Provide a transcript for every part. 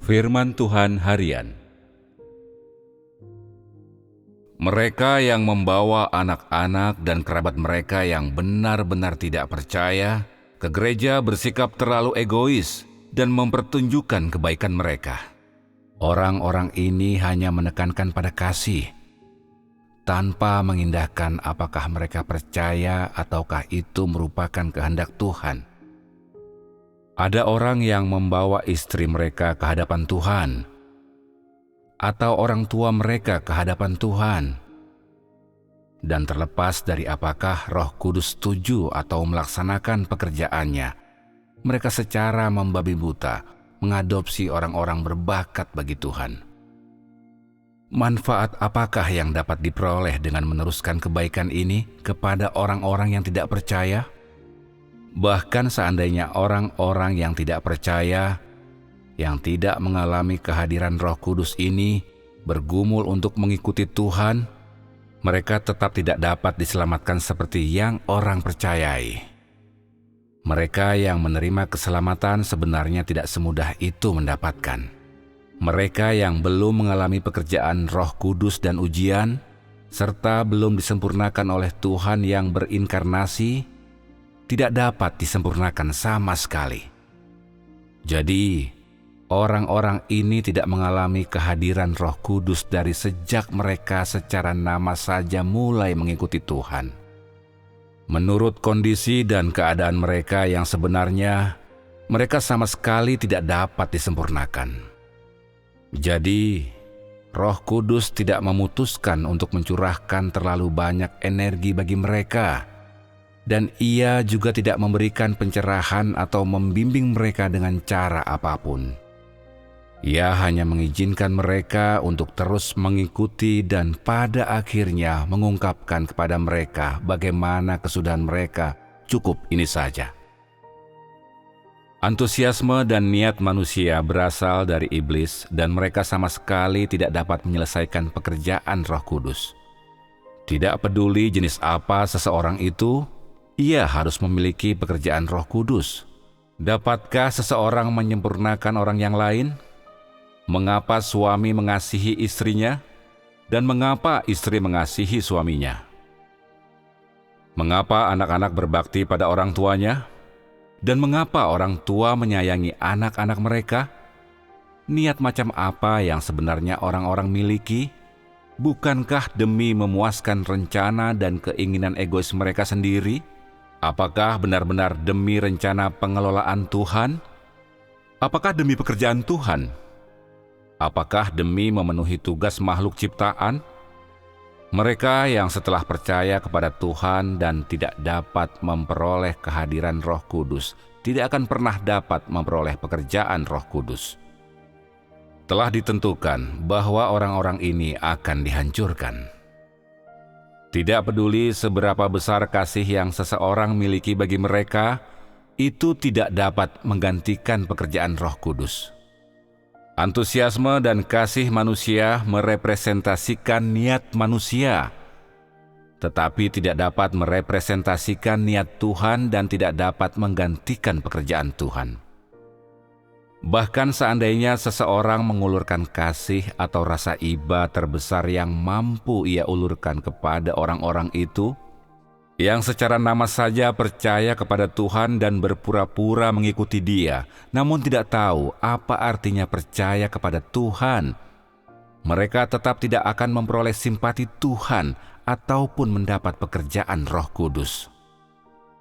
Firman Tuhan Harian. Mereka yang membawa anak-anak dan kerabat mereka yang benar-benar tidak percaya ke gereja bersikap terlalu egois dan mempertunjukkan kebaikan mereka. Orang-orang ini hanya menekankan pada kasih, tanpa mengindahkan apakah mereka percaya ataukah itu merupakan kehendak Tuhan. Ada orang yang membawa istri mereka ke hadapan Tuhan, atau orang tua mereka ke hadapan Tuhan. Dan terlepas dari apakah Roh Kudus setuju atau melaksanakan pekerjaannya, mereka secara membabi buta mengadopsi orang-orang berbakat bagi Tuhan. Manfaat apakah yang dapat diperoleh dengan meneruskan kebaikan ini kepada orang-orang yang tidak percaya? Bahkan seandainya orang-orang yang tidak percaya, yang tidak mengalami kehadiran Roh Kudus ini bergumul untuk mengikuti Tuhan, mereka tetap tidak dapat diselamatkan seperti yang orang percayai. Mereka yang menerima keselamatan sebenarnya tidak semudah itu mendapatkan. Mereka yang belum mengalami pekerjaan Roh Kudus dan ujian, serta belum disempurnakan oleh Tuhan yang berinkarnasi, tidak dapat disempurnakan sama sekali. Jadi, orang-orang ini tidak mengalami kehadiran Roh Kudus dari sejak mereka secara nama saja mulai mengikuti Tuhan. Menurut kondisi dan keadaan mereka yang sebenarnya, mereka sama sekali tidak dapat disempurnakan. Jadi, Roh Kudus tidak memutuskan untuk mencurahkan terlalu banyak energi bagi mereka, dan Ia juga tidak memberikan pencerahan atau membimbing mereka dengan cara apapun. Ia hanya mengizinkan mereka untuk terus mengikuti dan pada akhirnya mengungkapkan kepada mereka bagaimana kesudahan mereka cukup ini saja. Antusiasme dan niat manusia berasal dari iblis dan mereka sama sekali tidak dapat menyelesaikan pekerjaan Roh Kudus. Tidak peduli jenis apa seseorang itu, ia harus memiliki pekerjaan Roh Kudus. Dapatkah seseorang menyempurnakan orang yang lain? Mengapa suami mengasihi istrinya? Dan mengapa istri mengasihi suaminya? Mengapa anak-anak berbakti pada orang tuanya? Dan mengapa orang tua menyayangi anak-anak mereka? Niat macam apa yang sebenarnya orang-orang miliki? Bukankah demi memuaskan rencana dan keinginan egois mereka sendiri? Apakah benar-benar demi rencana pengelolaan Tuhan? Apakah demi pekerjaan Tuhan? Apakah demi memenuhi tugas makhluk ciptaan? Mereka yang setelah percaya kepada Tuhan dan tidak dapat memperoleh kehadiran Roh Kudus, tidak akan pernah dapat memperoleh pekerjaan Roh Kudus. Telah ditentukan bahwa orang-orang ini akan dihancurkan. Tidak peduli seberapa besar kasih yang seseorang miliki bagi mereka, itu tidak dapat menggantikan pekerjaan Roh Kudus. Antusiasme dan kasih manusia merepresentasikan niat manusia, tetapi tidak dapat merepresentasikan niat Tuhan dan tidak dapat menggantikan pekerjaan Tuhan. Bahkan seandainya seseorang mengulurkan kasih atau rasa iba terbesar yang mampu ia ulurkan kepada orang-orang itu, yang secara nama saja percaya kepada Tuhan dan berpura-pura mengikuti Dia, namun tidak tahu apa artinya percaya kepada Tuhan, mereka tetap tidak akan memperoleh simpati Tuhan ataupun mendapat pekerjaan Roh Kudus.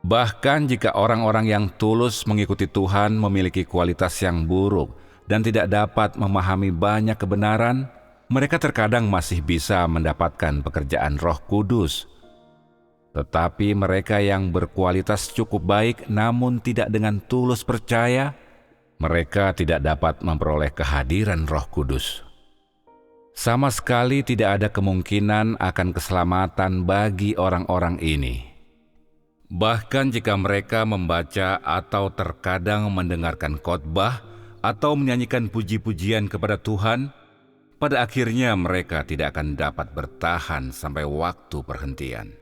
Bahkan jika orang-orang yang tulus mengikuti Tuhan memiliki kualitas yang buruk dan tidak dapat memahami banyak kebenaran, mereka terkadang masih bisa mendapatkan pekerjaan Roh Kudus. Tetapi mereka yang berkualitas cukup baik namun tidak dengan tulus percaya, mereka tidak dapat memperoleh kehadiran Roh Kudus. Sama sekali tidak ada kemungkinan akan keselamatan bagi orang-orang ini. Bahkan jika mereka membaca atau terkadang mendengarkan khotbah atau menyanyikan puji-pujian kepada Tuhan, pada akhirnya mereka tidak akan dapat bertahan sampai waktu perhentian.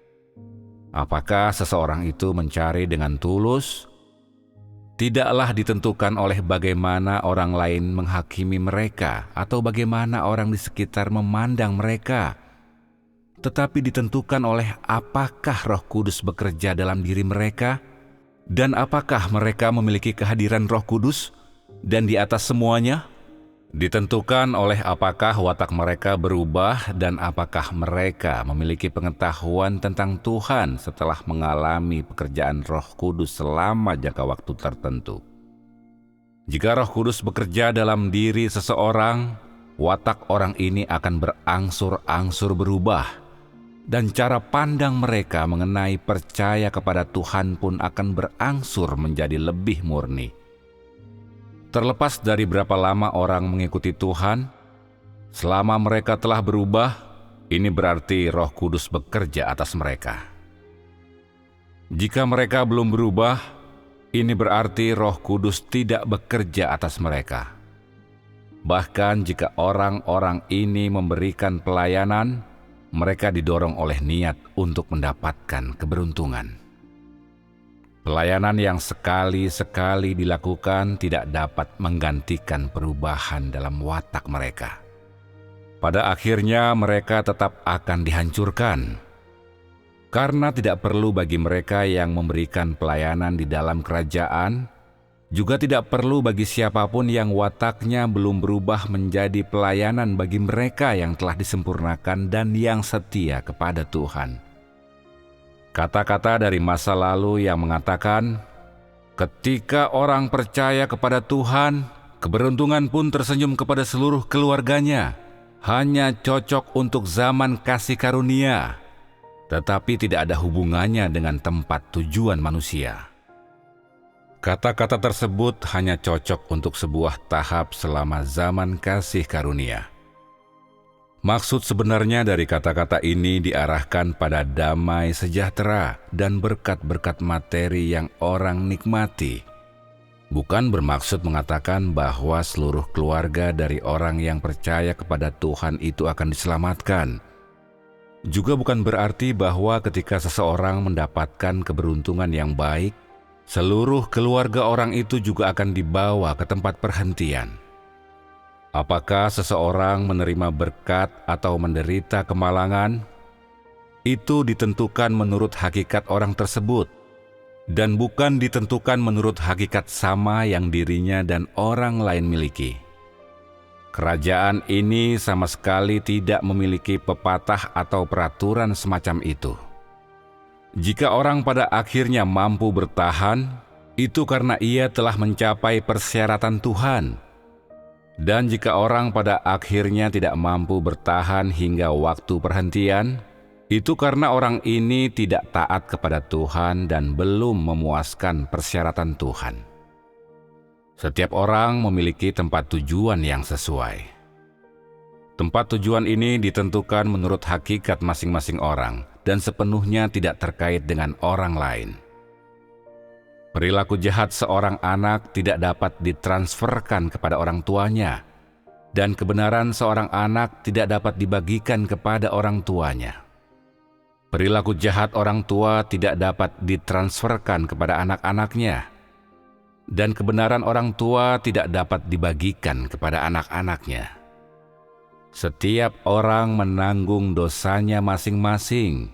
Apakah seseorang itu mencari dengan tulus? tidaklah ditentukan oleh bagaimana orang lain menghakimi mereka atau bagaimana orang di sekitar memandang mereka, tetapi ditentukan oleh apakah Roh Kudus bekerja dalam diri mereka dan apakah mereka memiliki kehadiran Roh Kudus, dan di atas semuanya, ditentukan oleh apakah watak mereka berubah dan apakah mereka memiliki pengetahuan tentang Tuhan setelah mengalami pekerjaan Roh Kudus selama jangka waktu tertentu. Jika Roh Kudus bekerja dalam diri seseorang, watak orang ini akan berangsur-angsur berubah, dan cara pandang mereka mengenai percaya kepada Tuhan pun akan berangsur menjadi lebih murni. Terlepas dari berapa lama orang mengikuti Tuhan, selama mereka telah berubah, ini berarti Roh Kudus bekerja atas mereka. Jika mereka belum berubah, ini berarti Roh Kudus tidak bekerja atas mereka. Bahkan jika orang-orang ini memberikan pelayanan, mereka didorong oleh niat untuk mendapatkan keberuntungan. Pelayanan yang sekali-sekali dilakukan tidak dapat menggantikan perubahan dalam watak mereka. Pada akhirnya mereka tetap akan dihancurkan, karena tidak perlu bagi mereka yang memberikan pelayanan di dalam kerajaan, juga tidak perlu bagi siapapun yang wataknya belum berubah menjadi pelayanan bagi mereka yang telah disempurnakan dan yang setia kepada Tuhan. Kata-kata dari masa lalu yang mengatakan, ketika orang percaya kepada Tuhan, keberuntungan pun tersenyum kepada seluruh keluarganya, hanya cocok untuk zaman kasih karunia, tetapi tidak ada hubungannya dengan tempat tujuan manusia. Kata-kata tersebut hanya cocok untuk sebuah tahap selama zaman kasih karunia. Maksud sebenarnya dari kata-kata ini diarahkan pada damai sejahtera dan berkat-berkat materi yang orang nikmati. Bukan bermaksud mengatakan bahwa seluruh keluarga dari orang yang percaya kepada Tuhan itu akan diselamatkan. Juga bukan berarti bahwa ketika seseorang mendapatkan keberuntungan yang baik, seluruh keluarga orang itu juga akan dibawa ke tempat perhentian. Apakah seseorang menerima berkat atau menderita kemalangan? Itu ditentukan menurut hakikat orang tersebut, dan bukan ditentukan menurut hakikat sama yang dirinya dan orang lain miliki. Kerajaan ini sama sekali tidak memiliki pepatah atau peraturan semacam itu. Jika orang pada akhirnya mampu bertahan, itu karena ia telah mencapai persyaratan Tuhan. Dan jika orang pada akhirnya tidak mampu bertahan hingga waktu perhentian, itu karena orang ini tidak taat kepada Tuhan dan belum memuaskan persyaratan Tuhan. Setiap orang memiliki tempat tujuan yang sesuai. Tempat tujuan ini ditentukan menurut hakikat masing-masing orang dan sepenuhnya tidak terkait dengan orang lain. Perilaku jahat seorang anak tidak dapat ditransferkan kepada orang tuanya, dan kebenaran seorang anak tidak dapat dibagikan kepada orang tuanya. Perilaku jahat orang tua tidak dapat ditransferkan kepada anak-anaknya, dan kebenaran orang tua tidak dapat dibagikan kepada anak-anaknya. Setiap orang menanggung dosanya masing-masing,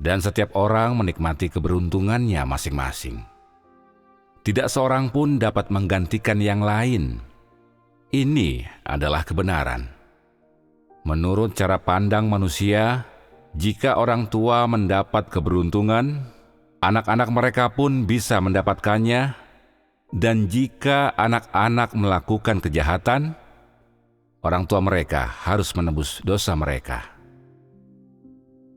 dan setiap orang menikmati keberuntungannya masing-masing. Tidak seorang pun dapat menggantikan yang lain. Ini adalah kebenaran. Menurut cara pandang manusia, jika orang tua mendapat keberuntungan, anak-anak mereka pun bisa mendapatkannya, dan jika anak-anak melakukan kejahatan, orang tua mereka harus menebus dosa mereka.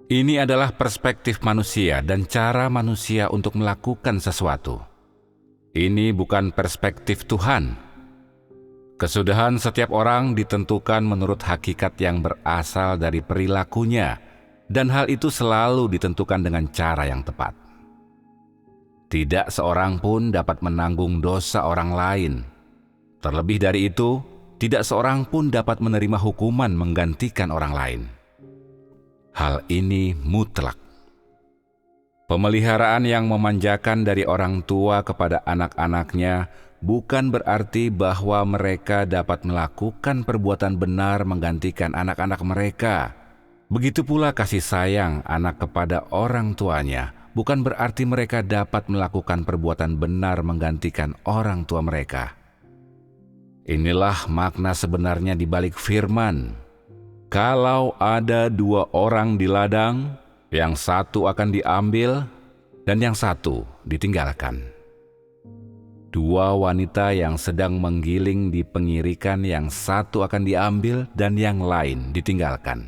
Ini adalah perspektif manusia dan cara manusia untuk melakukan sesuatu. Ini bukan perspektif Tuhan. Kesudahan setiap orang ditentukan menurut hakikat yang berasal dari perilakunya, dan hal itu selalu ditentukan dengan cara yang tepat. Tidak seorang pun dapat menanggung dosa orang lain. Terlebih dari itu, tidak seorang pun dapat menerima hukuman menggantikan orang lain. Hal ini mutlak. Pemeliharaan yang memanjakan dari orang tua kepada anak-anaknya bukan berarti bahwa mereka dapat melakukan perbuatan benar menggantikan anak-anak mereka. Begitu pula kasih sayang anak kepada orang tuanya bukan berarti mereka dapat melakukan perbuatan benar menggantikan orang tua mereka. Inilah makna sebenarnya di balik firman. Kalau ada 2 orang di ladang, yang satu akan diambil dan yang satu ditinggalkan. 2 wanita yang sedang menggiling di pengirikan, yang satu akan diambil dan yang lain ditinggalkan.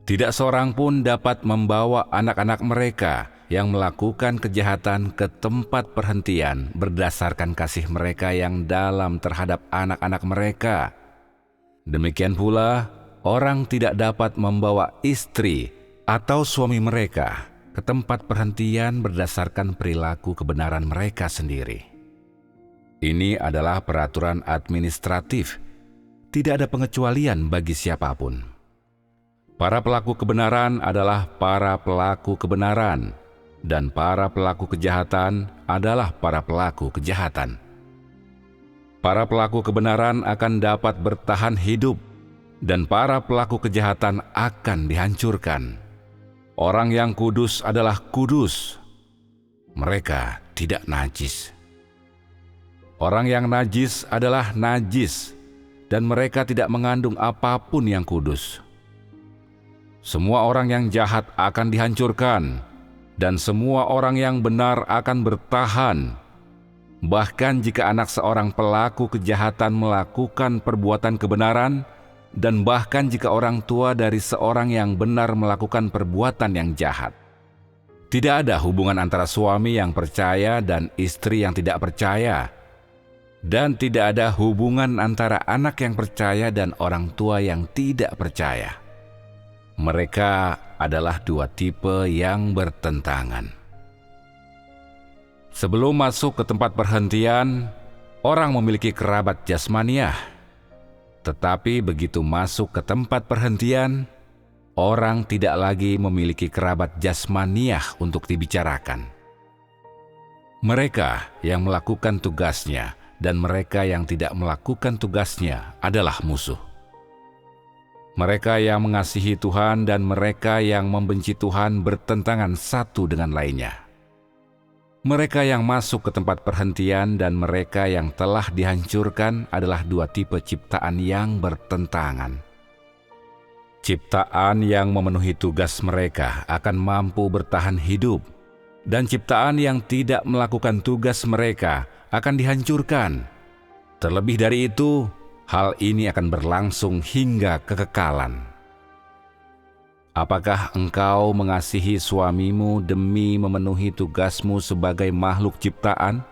Tidak seorang pun dapat membawa anak-anak mereka yang melakukan kejahatan ke tempat perhentian berdasarkan kasih mereka yang dalam terhadap anak-anak mereka. Demikian pula, orang tidak dapat membawa istri atau suami mereka ke tempat perhentian berdasarkan perilaku kebenaran mereka sendiri. Ini adalah peraturan administratif. Tidak ada pengecualian bagi siapapun. Para pelaku kebenaran adalah para pelaku kebenaran, dan para pelaku kejahatan adalah para pelaku kejahatan. Para pelaku kebenaran akan dapat bertahan hidup, dan para pelaku kejahatan akan dihancurkan. Orang yang kudus adalah kudus. Mereka tidak najis. Orang yang najis adalah najis, dan mereka tidak mengandung apapun yang kudus. Semua orang yang jahat akan dihancurkan, dan semua orang yang benar akan bertahan. Bahkan jika anak seorang pelaku kejahatan melakukan perbuatan kebenaran, dan bahkan jika orang tua dari seorang yang benar melakukan perbuatan yang jahat. Tidak ada hubungan antara suami yang percaya dan istri yang tidak percaya. Dan tidak ada hubungan antara anak yang percaya dan orang tua yang tidak percaya. Mereka adalah 2 tipe yang bertentangan. Sebelum masuk ke tempat perhentian, orang memiliki kerabat jasmaniah. Tetapi begitu masuk ke tempat perhentian, orang tidak lagi memiliki kerabat jasmaniah untuk dibicarakan. Mereka yang melakukan tugasnya dan mereka yang tidak melakukan tugasnya adalah musuh. Mereka yang mengasihi Tuhan dan mereka yang membenci Tuhan bertentangan satu dengan lainnya. Mereka yang masuk ke tempat perhentian dan mereka yang telah dihancurkan adalah 2 tipe ciptaan yang bertentangan. Ciptaan yang memenuhi tugas mereka akan mampu bertahan hidup, dan ciptaan yang tidak melakukan tugas mereka akan dihancurkan. Terlebih dari itu, hal ini akan berlangsung hingga kekekalan. Apakah engkau mengasihi suamimu demi memenuhi tugasmu sebagai makhluk ciptaan?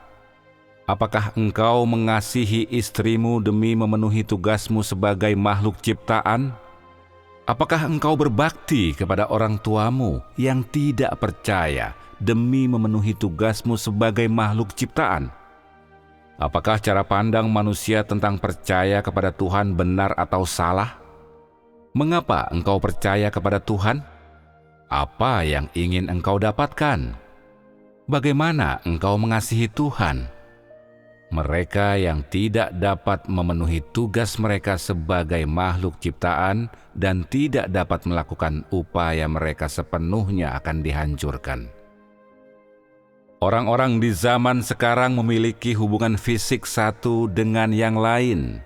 Apakah engkau mengasihi istrimu demi memenuhi tugasmu sebagai makhluk ciptaan? Apakah engkau berbakti kepada orang tuamu yang tidak percaya demi memenuhi tugasmu sebagai makhluk ciptaan? Apakah cara pandang manusia tentang percaya kepada Tuhan benar atau salah? Mengapa engkau percaya kepada Tuhan? Apa yang ingin engkau dapatkan? Bagaimana engkau mengasihi Tuhan? Mereka yang tidak dapat memenuhi tugas mereka sebagai makhluk ciptaan dan tidak dapat melakukan upaya mereka sepenuhnya akan dihancurkan. Orang-orang di zaman sekarang memiliki hubungan fisik satu dengan yang lain,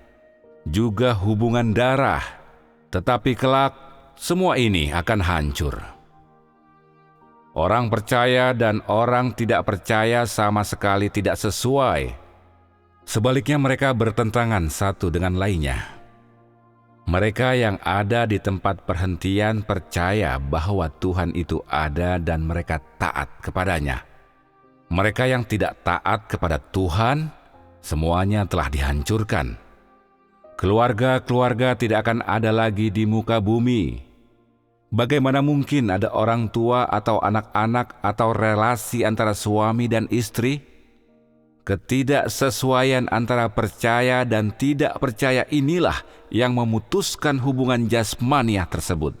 juga hubungan darah. Tetapi kelak, semua ini akan hancur. Orang percaya dan orang tidak percaya sama sekali tidak sesuai. Sebaliknya mereka bertentangan satu dengan lainnya. Mereka yang ada di tempat perhentian percaya bahwa Tuhan itu ada dan mereka taat kepadanya. Mereka yang tidak taat kepada Tuhan, semuanya telah dihancurkan. Keluarga-keluarga tidak akan ada lagi di muka bumi. Bagaimana mungkin ada orang tua atau anak-anak atau relasi antara suami dan istri? Ketidaksesuaian antara percaya dan tidak percaya inilah yang memutuskan hubungan jasmaniah tersebut.